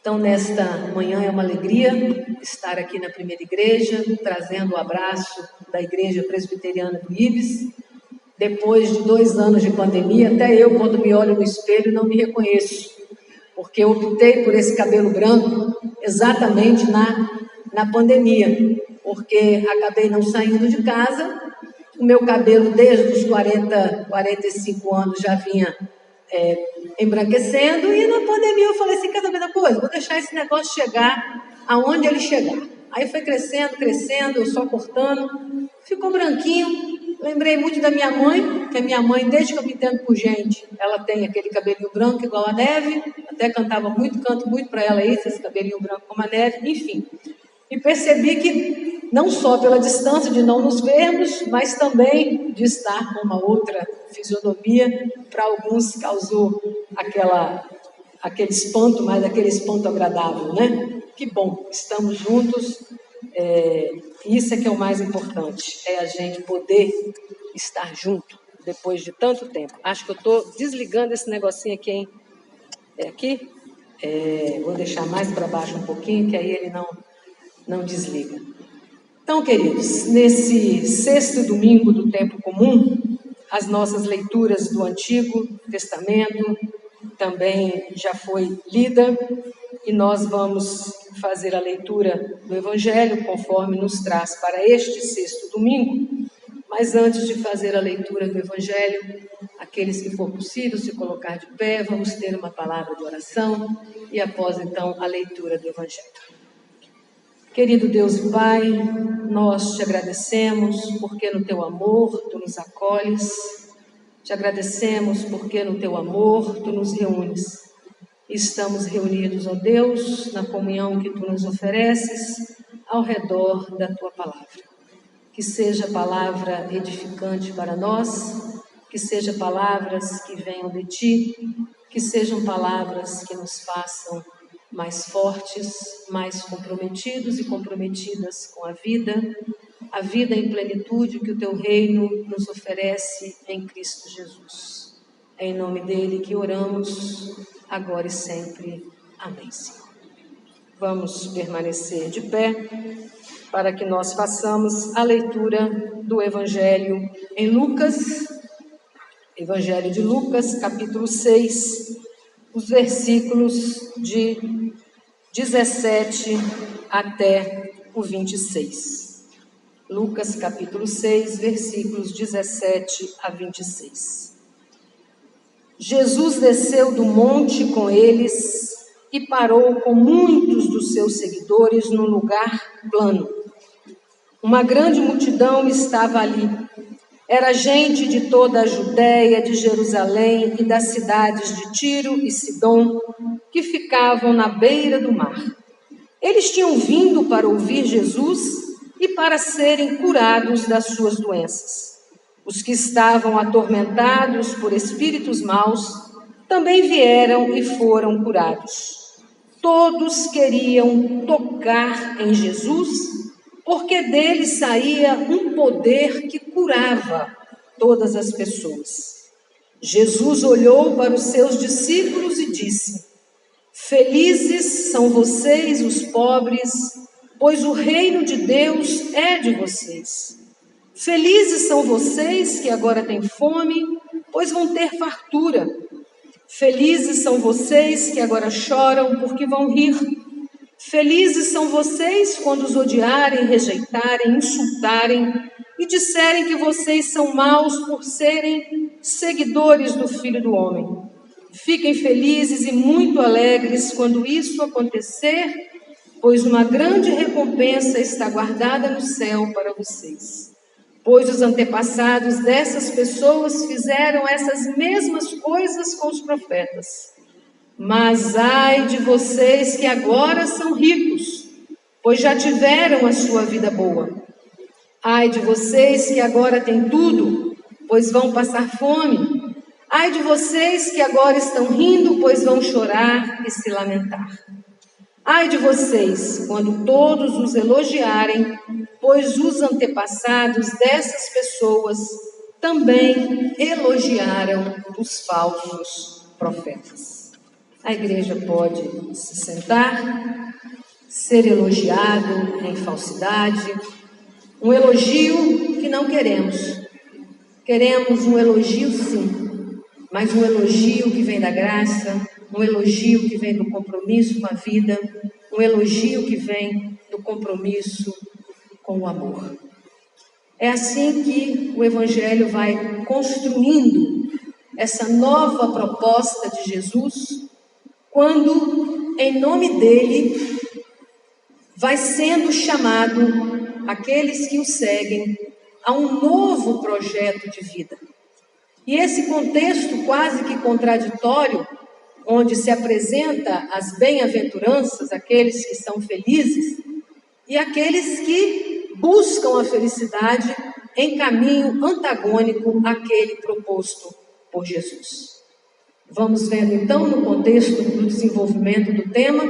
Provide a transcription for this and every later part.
Então, nesta manhã é uma alegria estar aqui na primeira igreja, trazendo o abraço da Igreja Presbiteriana do Ibis. Depois de 2 anos de pandemia, até eu, quando me olho no espelho, não me reconheço, porque eu optei por esse cabelo branco exatamente na pandemia, porque acabei não saindo de casa. O meu cabelo, desde os 45 anos, já vinha embranquecendo, e na pandemia eu falei assim, quer saber da coisa? Vou deixar esse negócio chegar aonde ele chegar. Aí foi crescendo, eu só cortando, ficou branquinho. Lembrei muito da minha mãe, que a minha mãe, desde que eu me entendo por gente, ela tem aquele cabelinho branco igual a neve, até cantava muito, canto muito para ela isso, esse cabelinho branco como a neve, enfim. E percebi que não só pela distância de não nos vermos, mas também de estar com uma outra fisionomia, para alguns causou aquele espanto, mas aquele espanto agradável, né? Que bom, estamos juntos, isso é que é o mais importante, é a gente poder estar junto depois de tanto tempo. Acho que eu estou desligando esse negocinho aqui, hein? É aqui? Vou deixar mais para baixo um pouquinho, que aí ele não desliga. Então, queridos, nesse 6º domingo do tempo comum, as nossas leituras do Antigo Testamento também já foi lida, e nós vamos fazer a leitura do Evangelho conforme nos traz para este 6º domingo. Mas antes de fazer a leitura do Evangelho, aqueles que for possível se colocar de pé, vamos ter uma palavra de oração e após então a leitura do Evangelho. Querido Deus e Pai, nós te agradecemos porque no teu amor tu nos acolhes, te agradecemos porque no teu amor tu nos reúnes. Estamos reunidos, ó Deus, na comunhão que tu nos ofereces ao redor da tua palavra. Que seja palavra edificante para nós, que sejam palavras que venham de ti, que sejam palavras que nos façam mais fortes, mais comprometidos e comprometidas com a vida em plenitude que o teu reino nos oferece em Cristo Jesus. É em nome dele que oramos, agora e sempre. Amém, Senhor. Vamos permanecer de pé para que nós façamos a leitura do Evangelho em Lucas, Evangelho de Lucas, capítulo 6, os versículos de 17 até o 26. Lucas, capítulo 6, versículos 17 a 26. Jesus desceu do monte com eles e parou com muitos dos seus seguidores num lugar plano. Uma grande multidão estava ali. Era gente de toda a Judéia, de Jerusalém e das cidades de Tiro e Sidom, que ficavam na beira do mar. Eles tinham vindo para ouvir Jesus e para serem curados das suas doenças. Os que estavam atormentados por espíritos maus também vieram e foram curados. Todos queriam tocar em Jesus, porque dele saía um poder que curava todas as pessoas. Jesus olhou para os seus discípulos e disse: Felizes são vocês, os pobres, pois o reino de Deus é de vocês. Felizes são vocês que agora têm fome, pois vão ter fartura. Felizes são vocês que agora choram, porque vão rir. Felizes são vocês quando os odiarem, rejeitarem, insultarem e disserem que vocês são maus por serem seguidores do Filho do Homem. Fiquem felizes e muito alegres quando isso acontecer, pois uma grande recompensa está guardada no céu para vocês. Pois os antepassados dessas pessoas fizeram essas mesmas coisas com os profetas. Mas ai de vocês que agora são ricos, pois já tiveram a sua vida boa. Ai de vocês que agora têm tudo, pois vão passar fome. Ai de vocês que agora estão rindo, pois vão chorar e se lamentar. Ai de vocês quando todos os elogiarem, pois os antepassados dessas pessoas também elogiaram os falsos profetas. A igreja pode se sentar, ser elogiado em falsidade, um elogio que não queremos. Queremos um elogio, sim, mas um elogio que vem da graça, um elogio que vem do compromisso com a vida, um elogio que vem do compromisso com o amor. É assim que o Evangelho vai construindo essa nova proposta de Jesus, quando, em nome dele, vai sendo chamado aqueles que o seguem a um novo projeto de vida. E esse contexto quase que contraditório, onde se apresenta as bem-aventuranças, aqueles que são felizes, e aqueles que buscam a felicidade em caminho antagônico àquele proposto por Jesus. Vamos vendo então, no contexto do desenvolvimento do tema,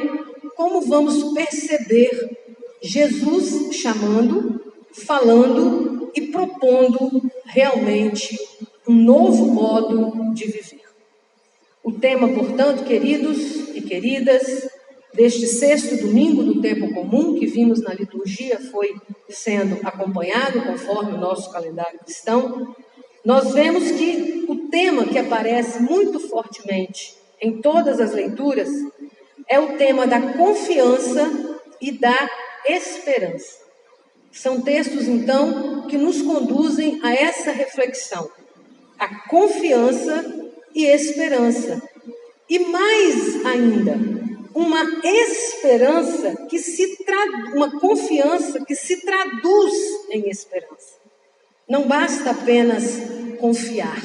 como vamos perceber Jesus chamando, falando e propondo realmente um novo modo de viver. O tema, portanto, queridos e queridas, deste 6º domingo do tempo comum que vimos na liturgia, foi sendo acompanhado conforme o nosso calendário cristão. Nós vemos que o tema que aparece muito fortemente em todas as leituras é o tema da confiança e da esperança. São textos, então, que nos conduzem a essa reflexão, a confiança e esperança. E mais ainda, uma esperança uma confiança que se traduz em esperança. Não basta apenas confiar.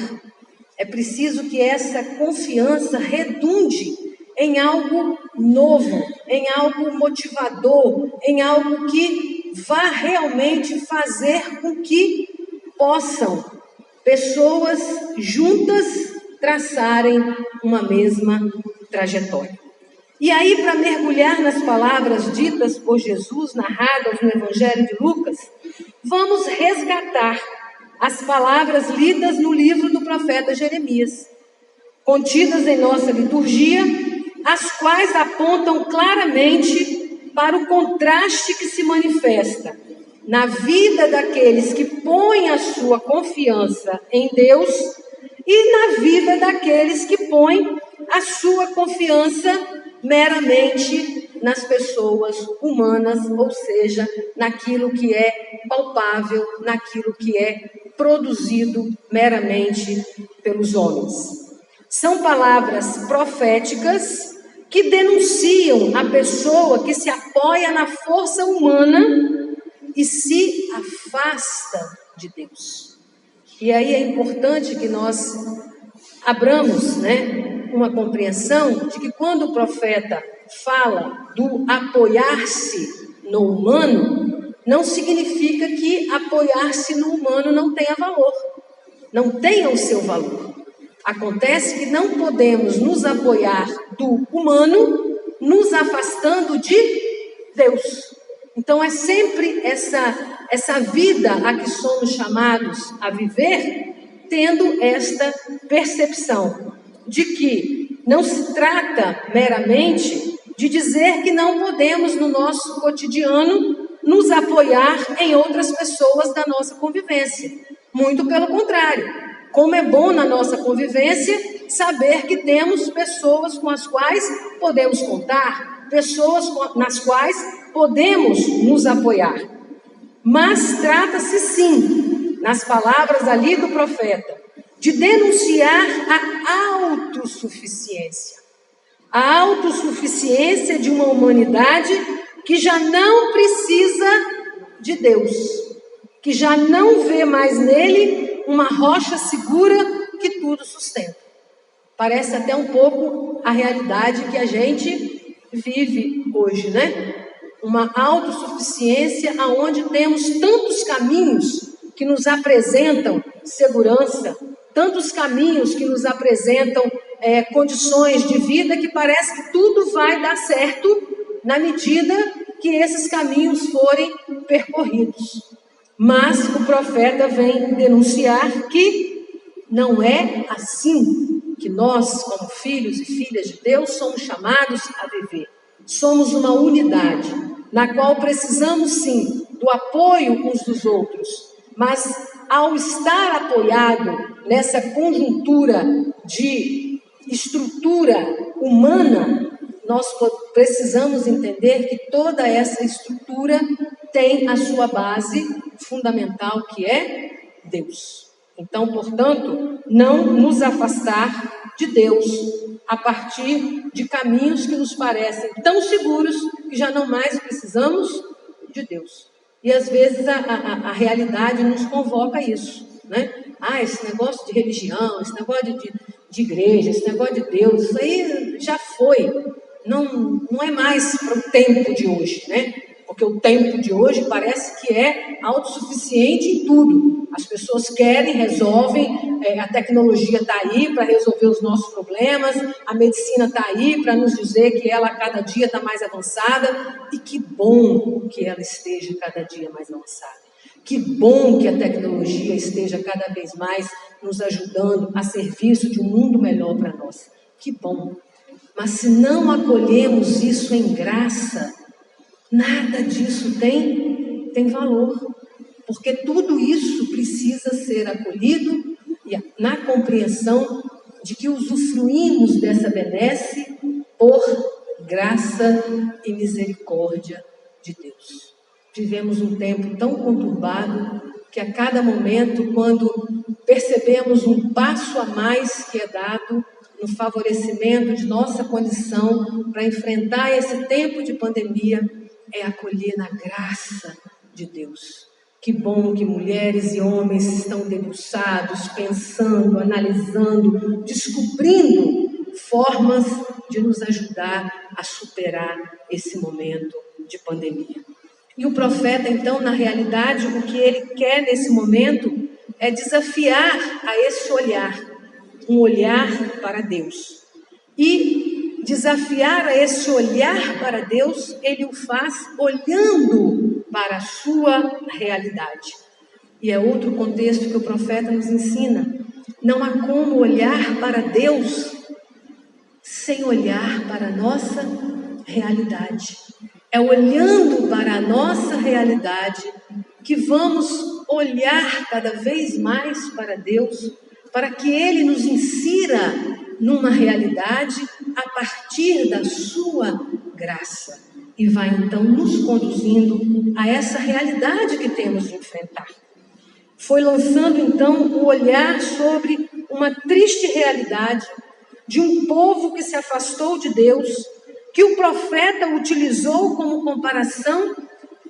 É preciso que essa confiança redunde em algo novo, em algo motivador, em algo que vá realmente fazer com que possam pessoas juntas traçarem uma mesma trajetória. E aí, para mergulhar nas palavras ditas por Jesus, narradas no Evangelho de Lucas, vamos resgatar as palavras lidas no livro do profeta Jeremias, contidas em nossa liturgia, as quais apontam claramente para o contraste que se manifesta na vida daqueles que põem a sua confiança em Deus e na vida daqueles que põem a sua confiança meramente nas pessoas humanas, ou seja, naquilo que é palpável, naquilo que é produzido meramente pelos homens. São palavras proféticas que denunciam a pessoa que se apoia na força humana e se afasta de Deus. E aí é importante que nós abramos, uma compreensão de que quando o profeta fala do apoiar-se no humano, não significa que apoiar-se no humano não tenha valor, não tenha o seu valor. Acontece que não podemos nos apoiar do humano, nos afastando de Deus. Então é sempre essa vida a que somos chamados a viver, tendo esta percepção de que não se trata meramente de dizer que não podemos no nosso cotidiano nos apoiar em outras pessoas da nossa convivência. Muito pelo contrário, como é bom na nossa convivência saber que temos pessoas com as quais podemos contar, pessoas nas quais podemos nos apoiar. Mas trata-se sim, nas palavras ali do profeta, de denunciar a autossuficiência. A autossuficiência de uma humanidade que já não precisa de Deus, que já não vê mais nele uma rocha segura que tudo sustenta. Parece até um pouco a realidade que a gente vive hoje, Uma autossuficiência onde temos tantos caminhos que nos apresentam segurança, tantos caminhos que nos apresentam condições de vida que parece que tudo vai dar certo na medida que esses caminhos forem percorridos. Mas o profeta vem denunciar que não é assim que nós, como filhos e filhas de Deus, somos chamados a viver. Somos uma unidade, na qual precisamos sim do apoio uns dos outros, mas ao estar apoiado nessa conjuntura de estrutura humana, nós precisamos entender que toda essa estrutura tem a sua base fundamental, que é Deus. Então, portanto, não nos afastar de Deus a partir de caminhos que nos parecem tão seguros que já não mais precisamos de Deus. E às vezes a realidade nos convoca a isso, né? Esse negócio de religião, esse negócio de igreja, esse negócio de Deus, isso aí já foi. Não é mais para o tempo de hoje, né? Porque o tempo de hoje parece que é autossuficiente em tudo. As pessoas querem, resolvem, a tecnologia está aí para resolver os nossos problemas, a medicina está aí para nos dizer que ela cada dia está mais avançada, e que bom que ela esteja cada dia mais avançada. Que bom que a tecnologia esteja cada vez mais nos ajudando a serviço de um mundo melhor para nós. Que bom. Mas se não acolhemos isso em graça, nada disso tem valor, porque tudo isso precisa ser acolhido na compreensão de que usufruímos dessa benesse por graça e misericórdia de Deus. Vivemos um tempo tão conturbado que a cada momento, quando percebemos um passo a mais que é dado no favorecimento de nossa condição para enfrentar esse tempo de pandemia, é acolher na graça de Deus. Que bom que mulheres e homens estão debruçados, pensando, analisando, descobrindo formas de nos ajudar a superar esse momento de pandemia. E o profeta, então, na realidade, o que ele quer nesse momento é desafiar a esse olhar, um olhar para Deus. E desafiar a esse olhar para Deus, ele o faz olhando para a sua realidade. E é outro contexto que o profeta nos ensina. Não há como olhar para Deus sem olhar para a nossa realidade. É olhando para a nossa realidade que vamos olhar cada vez mais para Deus, para que Ele nos insira numa realidade a partir da sua graça. E vai então nos conduzindo a essa realidade que temos de enfrentar. Foi lançando então o olhar sobre uma triste realidade de um povo que se afastou de Deus, que o profeta utilizou como comparação,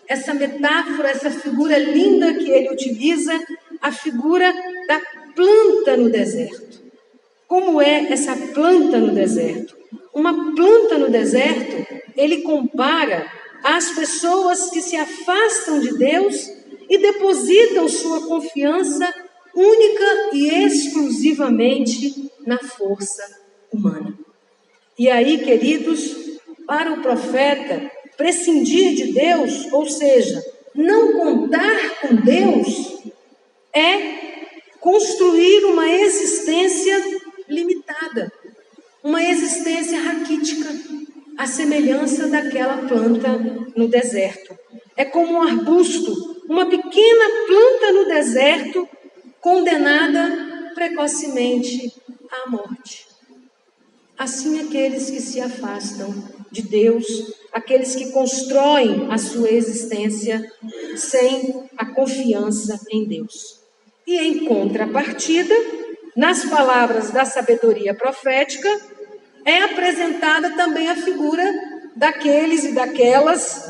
essa metáfora, essa figura linda que ele utiliza, a figura da planta no deserto. Como é essa planta no deserto? Uma planta no deserto, ele compara às pessoas que se afastam de Deus e depositam sua confiança única e exclusivamente na força humana. E aí, queridos, para o profeta, prescindir de Deus, ou seja, não contar com Deus, é construir uma existência limitada, uma existência raquítica, à semelhança daquela planta no deserto. É como um arbusto, uma pequena planta no deserto, condenada precocemente à morte. Assim, aqueles que se afastam de Deus, aqueles que constroem a sua existência sem a confiança em Deus. E em contrapartida, nas palavras da sabedoria profética, é apresentada também a figura daqueles e daquelas,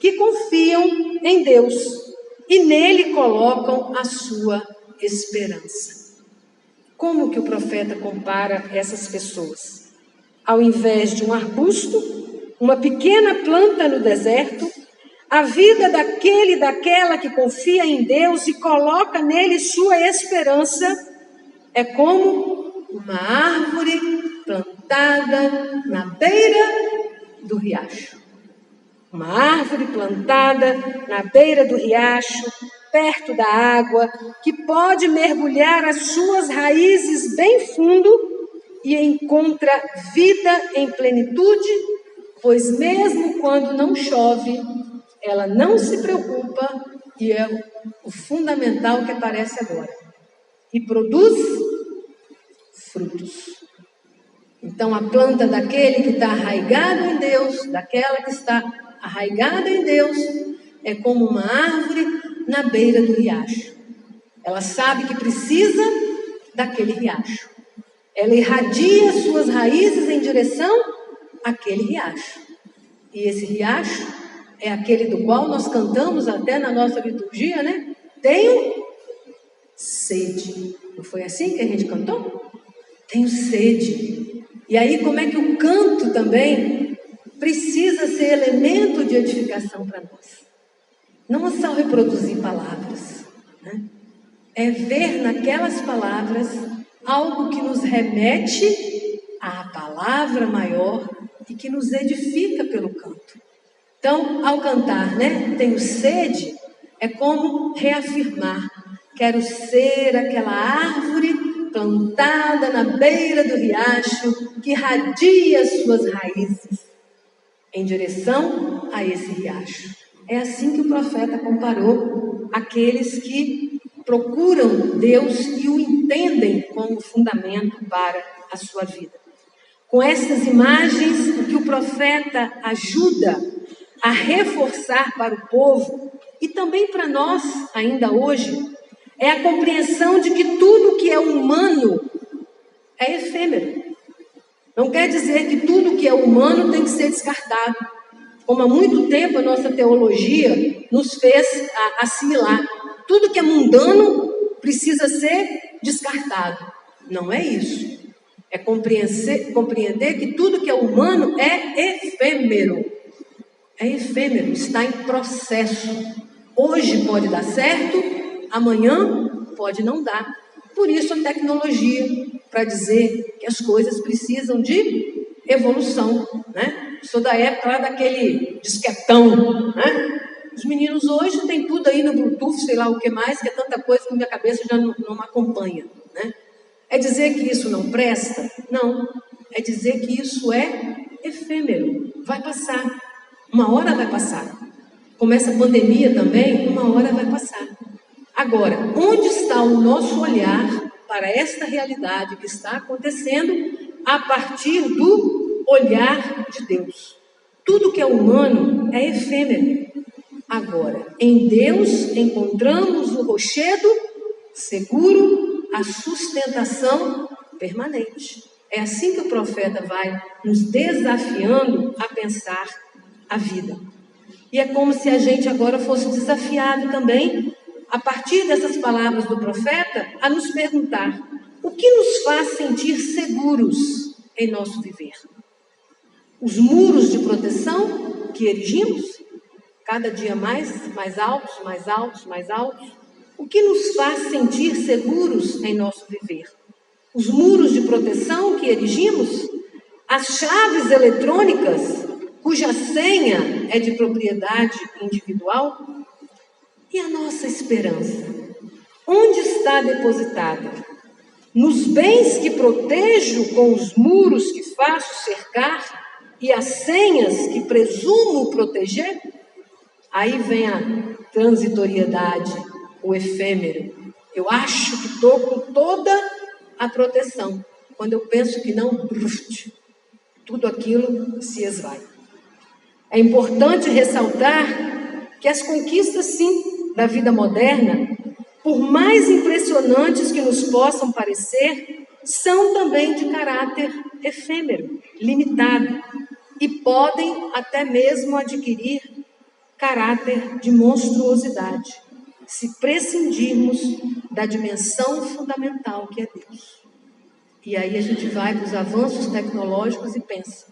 que confiam em Deus e nele colocam a sua esperança. Como que o profeta compara essas pessoas? Ao invés de um arbusto, uma pequena planta no deserto, a vida daquele e daquela que confia em Deus e coloca nele sua esperança é como uma árvore plantada na beira do riacho. Uma árvore plantada na beira do riacho, perto da água, que pode mergulhar as suas raízes bem fundo e encontra vida em plenitude, pois mesmo quando não chove, ela não se preocupa, e é o fundamental que aparece agora, e produz frutos. Então, a planta daquele que está arraigado em Deus, daquela que está arraigada em Deus, é como uma árvore na beira do riacho. Ela sabe que precisa daquele riacho. Ela irradia suas raízes em direção àquele riacho. E esse riacho é aquele do qual nós cantamos até na nossa liturgia, né? Tenho sede. Não foi assim que a gente cantou? Tenho sede. E aí, como é que o canto também precisa ser elemento de edificação para nós? Não é só reproduzir palavras, né? É ver naquelas palavras algo que nos remete à palavra maior e que nos edifica pelo canto. Então, ao cantar, né, tenho sede, é como reafirmar: quero ser aquela árvore plantada na beira do riacho que irradia suas raízes em direção a esse riacho. É assim que o profeta comparou aqueles que procuram Deus e o entendem como fundamento para a sua vida. Com essas imagens, o que o profeta ajuda a reforçar para o povo e também para nós, ainda hoje, é a compreensão de que tudo que é humano é efêmero. Não quer dizer que tudo que é humano tem que ser descartado, como há muito tempo a nossa teologia nos fez assimilar. Tudo que é mundano precisa ser descartado. Não é isso. É compreender que tudo que é humano é efêmero. É efêmero, está em processo. Hoje pode dar certo, amanhã pode não dar. Por isso a tecnologia, para dizer que as coisas precisam de evolução, né? Sou da época lá daquele disquetão, né? Os meninos hoje têm tudo aí no Bluetooth, sei lá o que mais, que é tanta coisa que minha cabeça já não acompanha, né? É dizer que isso não presta? Não. É dizer que isso é efêmero, vai passar. Uma hora vai passar. Como essa pandemia também, uma hora vai passar. Agora, onde está o nosso olhar para esta realidade que está acontecendo a partir do olhar de Deus? Tudo que é humano é efêmero. Agora, em Deus encontramos o rochedo seguro, a sustentação permanente. É assim que o profeta vai nos desafiando a pensar a vida. E é como se a gente agora fosse desafiado também, a partir dessas palavras do profeta, a nos perguntar: o que nos faz sentir seguros em nosso viver? Os muros de proteção que erigimos, cada dia mais altos, mais altos, mais altos. O que nos faz sentir seguros em nosso viver? Os muros de proteção que erigimos? As chaves eletrônicas cuja senha é de propriedade individual? E a nossa esperança? Onde está depositada? Nos bens que protejo com os muros que faço cercar e as senhas que presumo proteger? Aí vem a transitoriedade, o efêmero. Eu acho que estou com toda a proteção. Quando eu penso que não, tudo aquilo se esvai. É importante ressaltar que as conquistas, sim, da vida moderna, por mais impressionantes que nos possam parecer, são também de caráter efêmero, limitado, e podem até mesmo adquirir caráter de monstruosidade, se prescindirmos da dimensão fundamental que é Deus. E aí a gente vai para os avanços tecnológicos e pensa: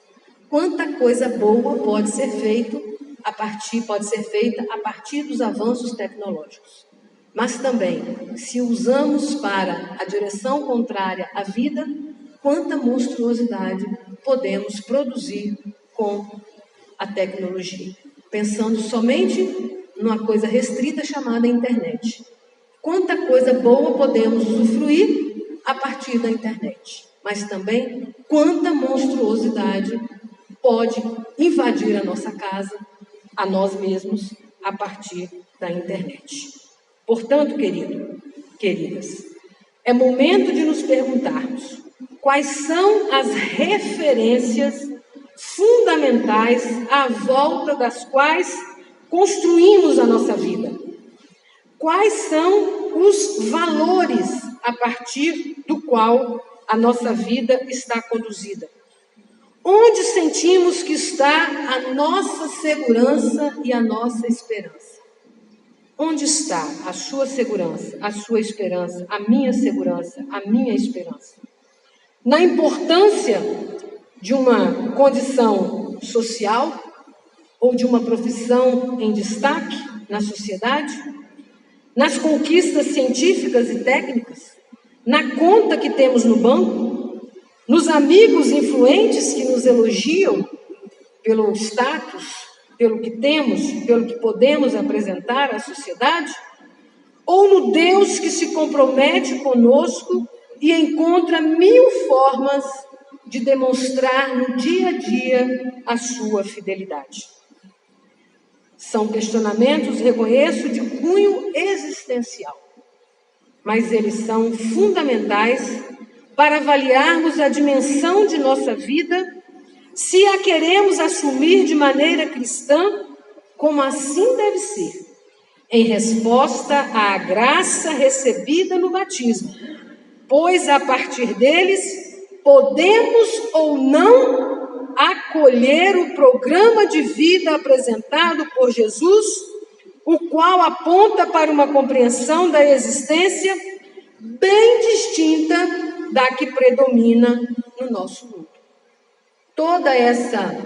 quanta coisa boa pode ser feita a partir dos avanços tecnológicos. Mas também, se usamos para a direção contrária à vida, quanta monstruosidade podemos produzir com a tecnologia, pensando somente numa coisa restrita chamada internet. Quanta coisa boa podemos usufruir a partir da internet. mas também quanta monstruosidade pode invadir a nossa casa, a nós mesmos, a partir da internet. Portanto, queridas, é momento de nos perguntarmos quais são as referências fundamentais à volta das quais construímos a nossa vida. Quais são os valores a partir do qual a nossa vida está conduzida? Onde sentimos que está a nossa segurança e a nossa esperança? Onde está a sua segurança, a sua esperança, a minha segurança, a minha esperança? Na importância de uma condição social ou de uma profissão em destaque na sociedade? Nas conquistas científicas e técnicas? Na conta que temos no banco? Nos amigos influentes que nos elogiam pelo status, pelo que temos, pelo que podemos apresentar à sociedade? Ou no Deus que se compromete conosco e encontra 1000 formas de demonstrar no dia a dia a sua fidelidade? São questionamentos, reconheço, de cunho existencial, mas eles são fundamentais para avaliarmos a dimensão de nossa vida, se a queremos assumir de maneira cristã, como assim deve ser, em resposta à graça recebida no batismo, pois a partir deles podemos ou não acolher o programa de vida apresentado por Jesus, o qual aponta para uma compreensão da existência bem distinta da que predomina no nosso mundo. Toda essa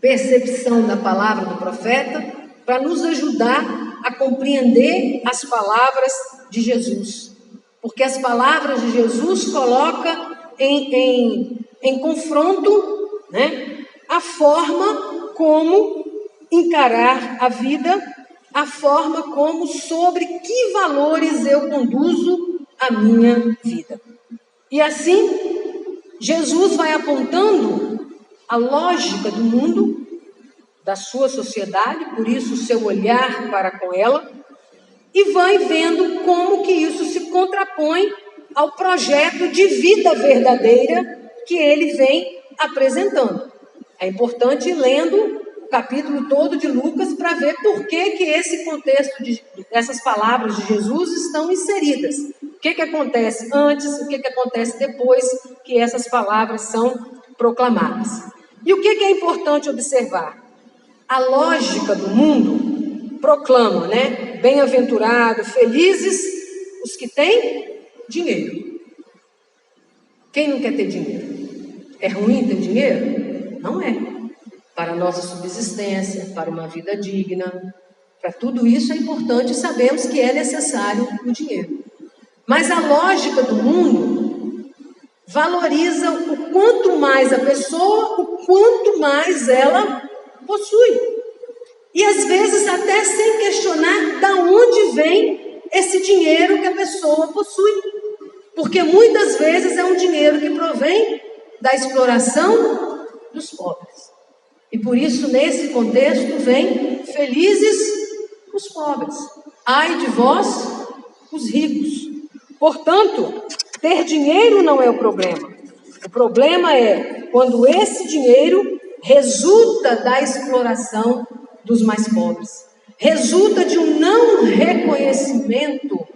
percepção da palavra do profeta para nos ajudar a compreender as palavras de Jesus, porque as palavras de Jesus colocam em confronto, a forma como encarar a vida, a forma como, sobre que valores eu conduzo a minha vida. E assim, Jesus vai apontando a lógica do mundo, da sua sociedade, por isso o seu olhar para com ela, e vai vendo como que isso se contrapõe ao projeto de vida verdadeira que ele vem apresentando. É importante ir lendo o capítulo todo de Lucas para ver por que esse contexto, essas palavras de Jesus estão inseridas. O que acontece antes, o que acontece depois que essas palavras são proclamadas. E o que é importante observar? A lógica do mundo proclama, bem-aventurado, felizes os que têm dinheiro. Quem não quer ter dinheiro? É ruim ter dinheiro? Não é. Para a nossa subsistência, para uma vida digna, para tudo isso é importante e sabemos que é necessário o dinheiro. Mas a lógica do mundo valoriza o quanto mais a pessoa, o quanto mais ela possui. E às vezes até sem questionar de onde vem esse dinheiro que a pessoa possui. Porque muitas vezes é um dinheiro que provém da exploração dos pobres. E por isso, nesse contexto, vem felizes os pobres. Ai de vós, os ricos. Portanto, ter dinheiro não é o problema. O problema é quando esse dinheiro resulta da exploração dos mais pobres. Resulta de um não reconhecimento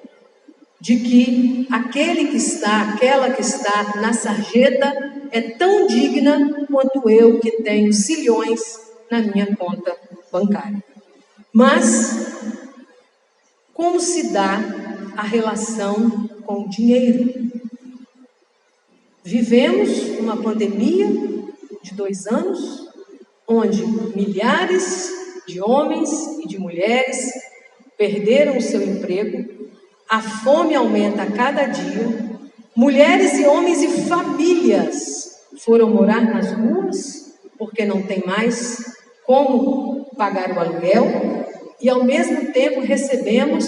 de que aquele que está, aquela que está na sarjeta é tão digna quanto eu que tenho zilhões na minha conta bancária. Mas como se dá a relação com o dinheiro? Vivemos uma pandemia de 2 anos, onde milhares de homens e de mulheres perderam o seu emprego, a fome aumenta a cada dia, mulheres e homens e famílias foram morar nas ruas porque não tem mais como pagar o aluguel, e ao mesmo tempo recebemos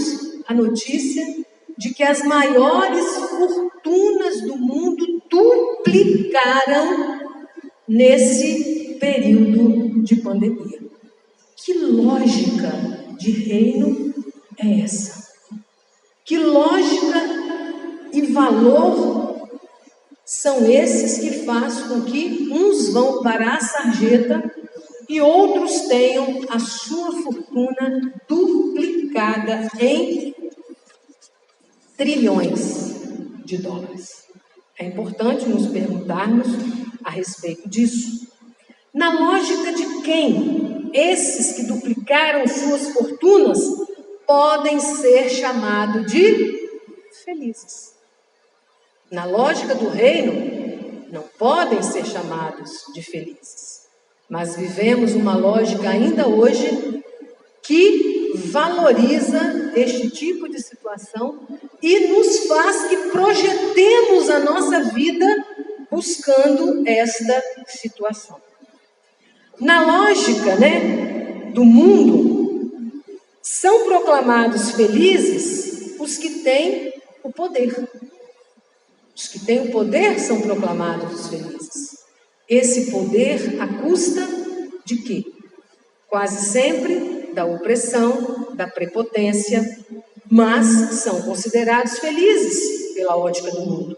a notícia de que as maiores fortunas do mundo duplicaram nesse período de pandemia. Que lógica de reino é essa? Que lógica e valor são esses que fazem com que uns vão para a sarjeta e outros tenham a sua fortuna duplicada em trilhões de dólares? É importante nos perguntarmos a respeito disso. Na lógica de quem esses que duplicaram suas fortunas podem ser chamados de felizes? Na lógica do reino, não podem ser chamados de felizes. Mas vivemos uma lógica ainda hoje que valoriza este tipo de situação e nos faz que projetemos a nossa vida buscando esta situação. Na lógica, do mundo, são proclamados felizes os que têm o poder. Os que têm o poder são proclamados felizes. Esse poder à custa de quê? Quase sempre da opressão, da prepotência, mas são considerados felizes pela ótica do mundo.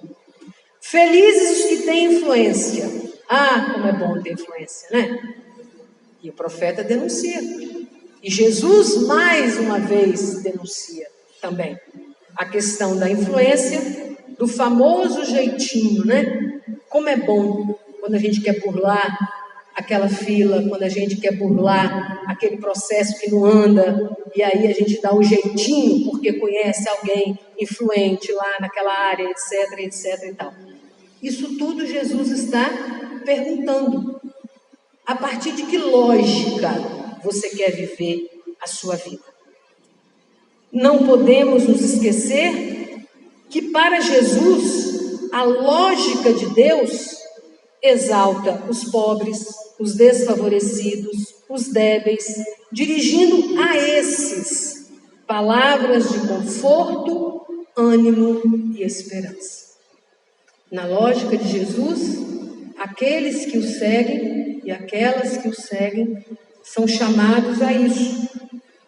Felizes os que têm influência. Ah, como é bom ter influência, né? E o profeta denuncia. E Jesus, mais uma vez, denuncia também a questão da influência, do famoso jeitinho, né? Como é bom quando a gente quer burlar aquela fila, quando a gente quer burlar aquele processo que não anda, e aí a gente dá um jeitinho porque conhece alguém influente lá naquela área, etc, etc e tal. Isso tudo Jesus está perguntando. A partir de que lógica você quer viver a sua vida? Não podemos nos esquecer que para Jesus, a lógica de Deus exalta os pobres, os desfavorecidos, os débeis, dirigindo a esses palavras de conforto, ânimo e esperança. Na lógica de Jesus, aqueles que o seguem e aquelas que o seguem são chamados a isso,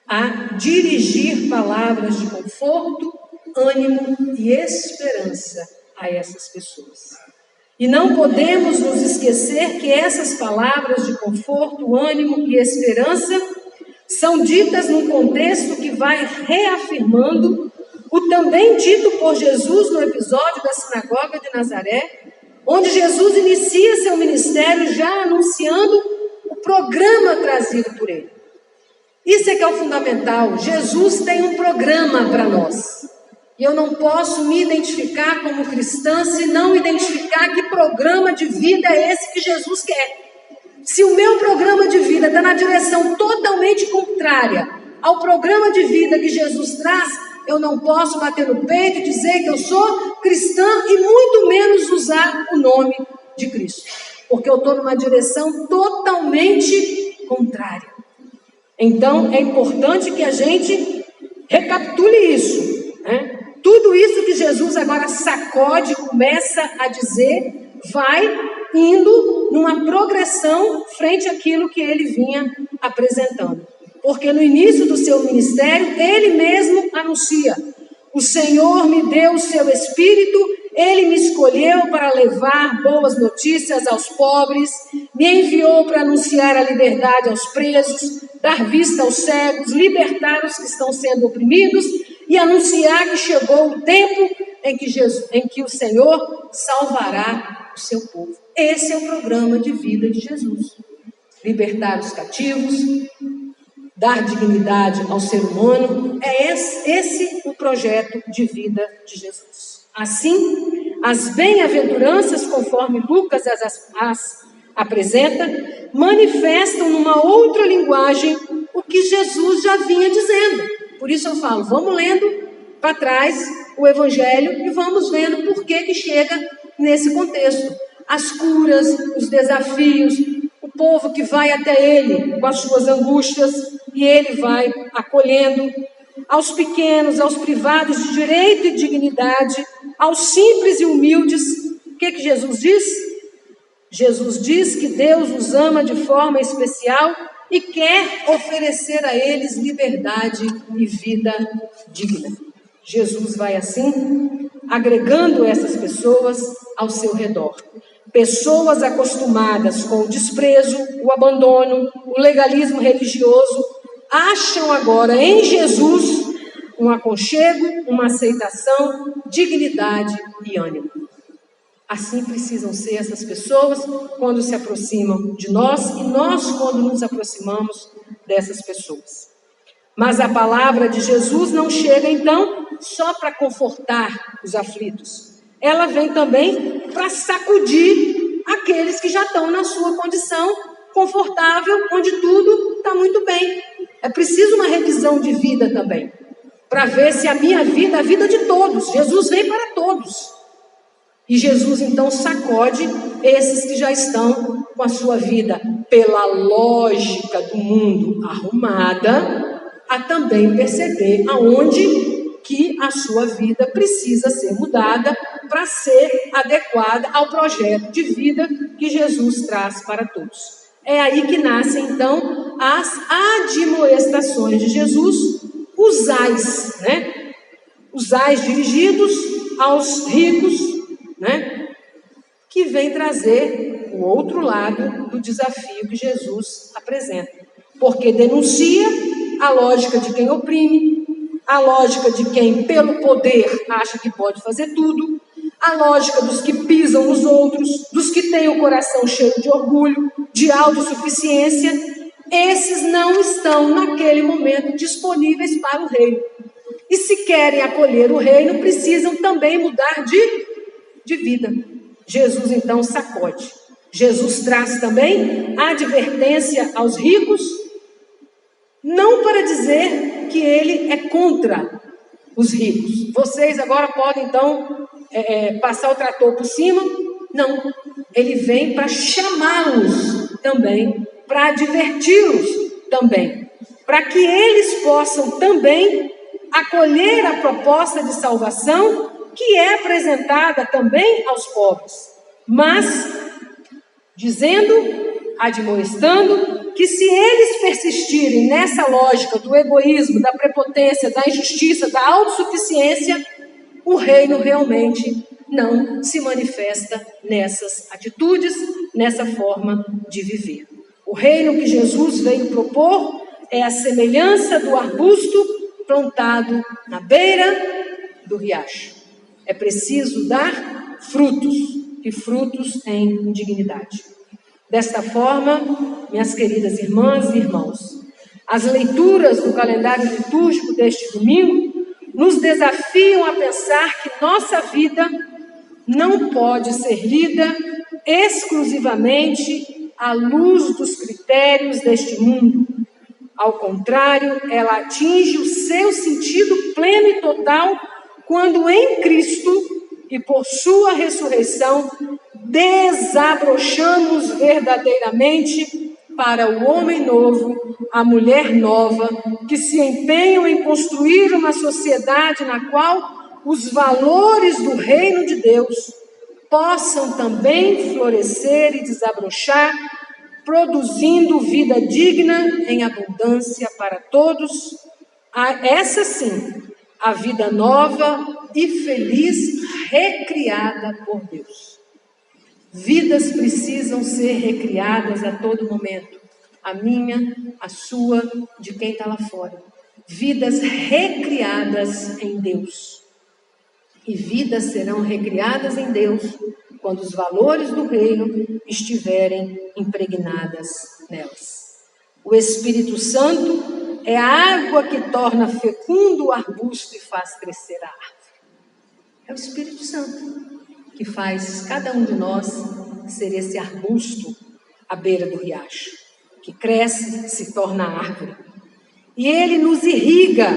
a dirigir palavras de conforto, ânimo e esperança a essas pessoas. E não podemos nos esquecer que essas palavras de conforto, ânimo e esperança são ditas num contexto que vai reafirmando o também dito por Jesus no episódio da sinagoga de Nazaré, onde Jesus inicia seu ministério já anunciando o programa trazido por ele. Isso é que é o fundamental. Jesus tem um programa para nós. E eu não posso me identificar como cristã se não identificar que programa de vida é esse que Jesus quer. Se o meu programa de vida está na direção totalmente contrária ao programa de vida que Jesus traz, eu não posso bater no peito e dizer que eu sou cristã e muito menos usar o nome de Cristo. Porque eu estou numa direção totalmente contrária. Então, é importante que a gente recapitule isso, né? Tudo isso que Jesus agora sacode, começa a dizer, vai indo numa progressão frente àquilo que ele vinha apresentando. Porque no início do seu ministério, ele mesmo anuncia: o Senhor me deu o seu Espírito, ele me escolheu para levar boas notícias aos pobres, me enviou para anunciar a liberdade aos presos, dar vista aos cegos, libertar os que estão sendo oprimidos e anunciar que chegou o tempo em que o Senhor salvará o seu povo. Esse é o programa de vida de Jesus. Libertar os cativos, dar dignidade ao ser humano, é esse o projeto de vida de Jesus. Assim, as bem-aventuranças, conforme Lucas as apresenta, manifestam numa outra linguagem o que Jesus já vinha dizendo. Por isso eu falo, vamos lendo para trás o Evangelho e vamos vendo por que chega nesse contexto. As curas, os desafios, o povo que vai até ele com as suas angústias e ele vai acolhendo, aos pequenos, aos privados de direito e dignidade, aos simples e humildes que Jesus diz? Jesus diz que Deus os ama de forma especial e quer oferecer a eles liberdade e vida digna. Jesus vai assim, agregando essas pessoas ao seu redor. Pessoas acostumadas com o desprezo, o abandono, o legalismo religioso, acham agora em Jesus um aconchego, uma aceitação, dignidade e ânimo. Assim precisam ser essas pessoas quando se aproximam de nós e nós quando nos aproximamos dessas pessoas. Mas a palavra de Jesus não chega então só para confortar os aflitos. Ela vem também para sacudir aqueles que já estão na sua condição confortável, onde tudo está muito bem. É preciso uma revisão de vida também, para ver se a minha vida, a vida de todos, Jesus vem para todos. E Jesus então sacode esses que já estão com a sua vida pela lógica do mundo arrumada, a também perceber aonde que a sua vida precisa ser mudada para ser adequada ao projeto de vida que Jesus traz para todos. É aí que nascem então as admoestações de Jesus, os ais, né? Os ais dirigidos aos ricos, né? Que vem trazer o outro lado do desafio que Jesus apresenta, porque denuncia a lógica de quem oprime, a lógica de quem pelo poder acha que pode fazer tudo, a lógica dos que pisam nos outros, dos que têm o coração cheio de orgulho, de autossuficiência. Esses não estão naquele momento disponíveis para o reino, e se querem acolher o reino precisam também mudar de vida. Jesus então sacode. Jesus traz também advertência aos ricos, não para dizer que ele é contra os ricos. Vocês agora podem então passar o trator por cima. Não, ele vem para chamá-los também, para adverti-los também, para que eles possam também acolher a proposta de salvação que é apresentada também aos pobres, mas dizendo, admoestando, que se eles persistirem nessa lógica do egoísmo, da prepotência, da injustiça, da autossuficiência, o reino realmente não se manifesta nessas atitudes, nessa forma de viver. O reino que Jesus veio propor é a semelhança do arbusto plantado na beira do riacho. É preciso dar frutos, e frutos em dignidade. Desta forma, minhas queridas irmãs e irmãos, as leituras do calendário litúrgico deste domingo nos desafiam a pensar que nossa vida não pode ser lida exclusivamente à luz dos critérios deste mundo. Ao contrário, ela atinge o seu sentido pleno e total quando em Cristo e por sua ressurreição desabrochamos verdadeiramente para o homem novo, a mulher nova, que se empenham em construir uma sociedade na qual os valores do reino de Deus possam também florescer e desabrochar, produzindo vida digna em abundância para todos. Essa sim, a vida nova e feliz recriada por Deus. Vidas precisam ser recriadas a todo momento. A minha, a sua, de quem está lá fora. Vidas recriadas em Deus. E vidas serão recriadas em Deus quando os valores do reino estiverem impregnadas nelas. O Espírito Santo é a água que torna fecundo o arbusto e faz crescer a árvore. É o Espírito Santo que faz cada um de nós ser esse arbusto à beira do riacho, que cresce, se torna árvore. E ele nos irriga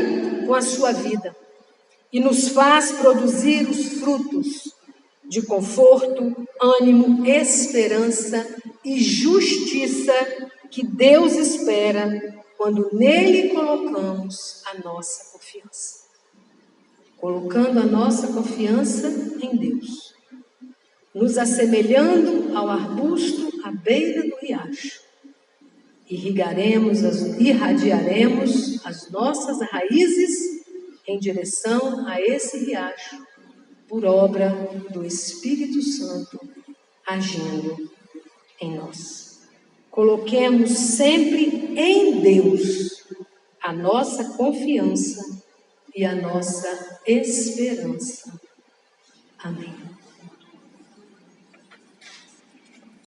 com a sua vida e nos faz produzir os frutos de conforto, ânimo, esperança e justiça que Deus espera quando nele colocamos a nossa confiança. Colocando a nossa confiança em Deus. nos assemelhando ao arbusto à beira do riacho. Irradiaremos as nossas raízes em direção a esse riacho, por obra do Espírito Santo agindo em nós. Coloquemos sempre em Deus a nossa confiança e a nossa esperança. Amém.